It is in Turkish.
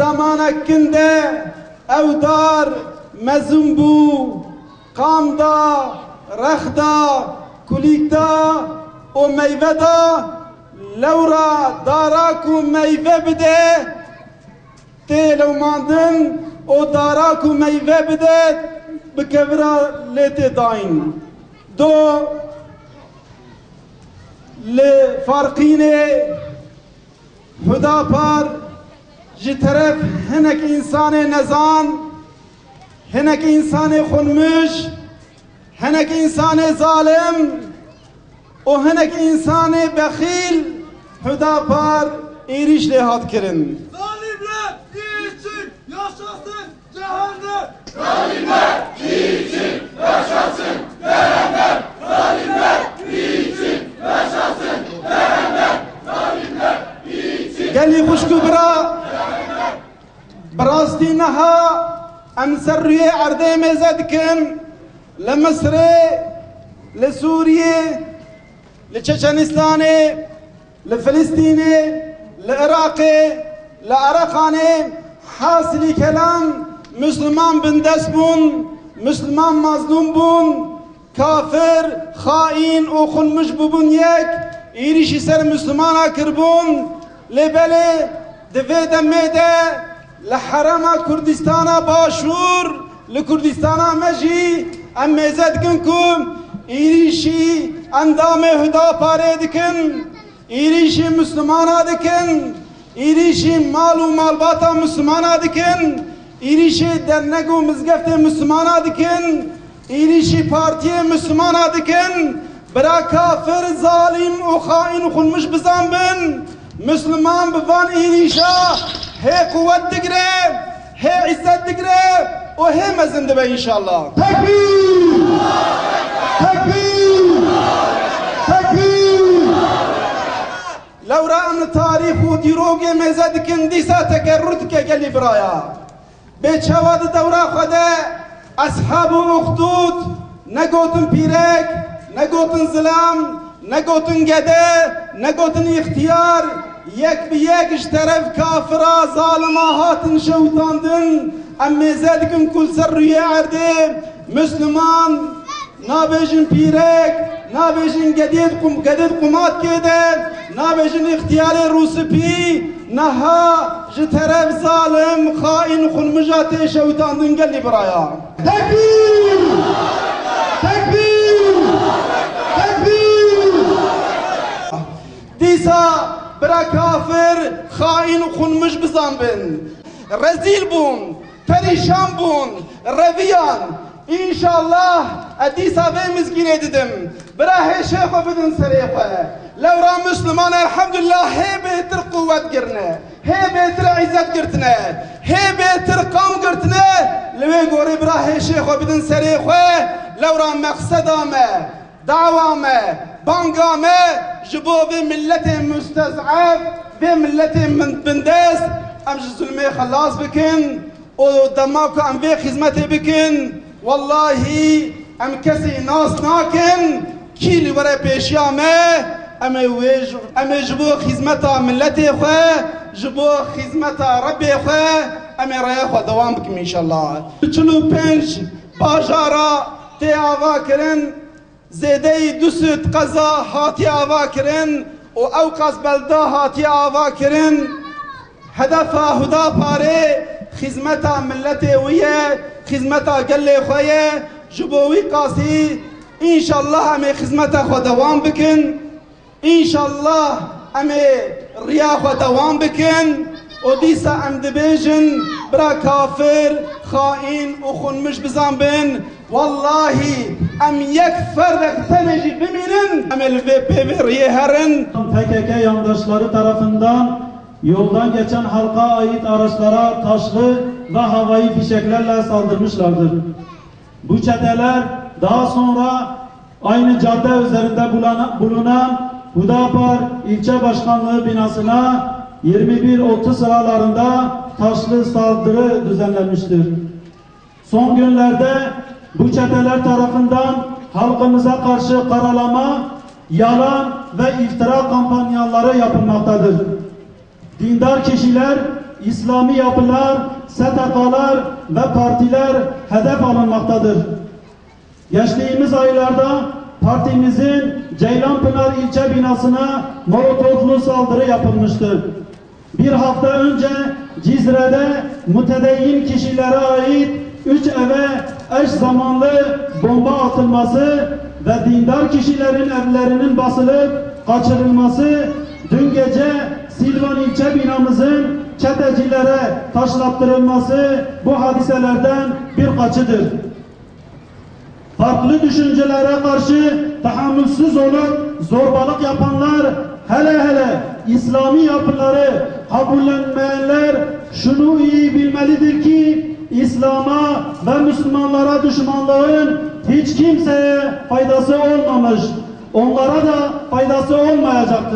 Zamanakinde evdar mezun bu kamda, rexda, kulikta o meyveda lewra dara ku meyve bide tê lewmandin o dara ku meyve bide bi kevira lê tê dayîn do li farqînê Hüdapar ji teref hinek insanê nezan, hinek insanê xunmiş, hinek insanê zalim û hinek insanê bexîl Hüdapar êriş lê hat kirin. Zalimler için yaşasın cehennem! Zalimler için yaşasın cehennem! Zalimler için yaşasın cehennem! Zalimler için... Gelî xuşku bira براستی نها ام سر روی ارده میزه دکن لمصر لسوریه لچچنستان لفلسطین لعراق لعراقان حاصلی کلام مسلمان بندست بون مسلمان مظلوم بون کافر خائن و خنمش ببون یک ایریشی سر مسلمان کربون لبله دوی دمیده لحرم كردستان باشور لكردستان مجي ام ميزدكنكم ايريشي اندام هداپار دكن ايريشي مسلمان دكن ايريشي مال و مالباتا مسلمان دكن ايريشي درنگ و مزگفت مسلمان دكن ايريشي پارتي مسلمان دكن برا كافر ظالم و خائن و خنمش بزنبن مسلمان بفان ايريشا هي قوت دقره هي عزت دقره وهي مزن دبه انشاءالله. تكبير تكبير تكبير. لو رأى تاريخ وديروغ مزد كنديسا تكررتك قلي برايا بيتشواد دورا خدا اصحاب واخدود نقوتن بيرك نقوتن ظلام نقوتن قده نقوتن اختيار یک به یکش طرف کافرا ظالما هاتن شوتاندن امی زدکن کل سر روی عرده مسلمان نابیجن پیرک نابیجن گدید قمات کده نابیجن اختیار روسپی نها جه طرف ظالم خائن خنمجات شوتاندن گلی برایا. تکبیر تکبیر تکبیر. دیسا برا کافر خائن و خونمش بزن بن رزیل بون پریشان بون رویان İnşallah edisa ve mizgine dedim. Birahe şeyho bidin serife. Levra Müslüman elhamdülillah he betir kuvvet girne. He betir izzet girtine. He betir kam girtine. Leve gori birahe şeyho bidin serife. Levra meksedame. Davame. Bangame. Jibo ve milletin müstez'af. Ve milletin bindest. Amj zulme khalas bikin. O damaku am ve hizmeti bikin. Wallahi am kesi nas nakin. Kili vere peşya me. ام جبو خدمتا ملتي خو جبو خدمتا ربي خو ام راي خو دوام بكم ان شاء الله چلو پنج باجارا تي آوا کرن زيدي دوسوت قزا هاتي آوا کرن و اوقاس بلدا هاتي آوا کرن هدفا هدا پاره خدمتا ملتي ويه خدمتا قلي خويه جبوي قاسي ان شاء الله ام خدمتا خو دوام بكن İnşallah ame riyaha devam bikin o disa em dibêjin bira kafir hain û xunmiş bizan bin vallahi em yek ferdek tenecî bimînin em li vê pêvê riyê herin. PKK yandaşları tarafından yoldan geçen halka ait araçlara taşlı ve havai fişeklerle saldırmışlardır. Bu çeteler daha sonra aynı cadde üzerinde bulunan Hudapar İlçe Başkanlığı binasına 21-30 sıralarında taşlı saldırı düzenlenmiştir. Son günlerde bu çeteler tarafından halkımıza karşı karalama, yalan ve iftira kampanyaları yapılmaktadır. Dindar kişiler, İslami yapılar, STK'lar ve partiler hedef alınmaktadır. Geçtiğimiz aylarda partimizin Ceylanpınar ilçe binasına molotoflu saldırı yapılmıştır. Bir hafta önce Cizre'de mütedeyyin kişilere ait 3 eve eş zamanlı bomba atılması ve dindar kişilerin evlerinin basılıp kaçırılması, dün gece Silvan ilçe binamızın çetecilere taşlattırılması bu hadiselerden birkaçıdır. Farklı düşüncelere karşı tahammülsüz olup zorbalık yapanlar, hele İslami yapıları kabullenmeyenler şunu iyi bilmelidir ki İslam'a ve Müslümanlara düşmanlığın hiç kimseye faydası olmamış, onlara da faydası olmayacaktır.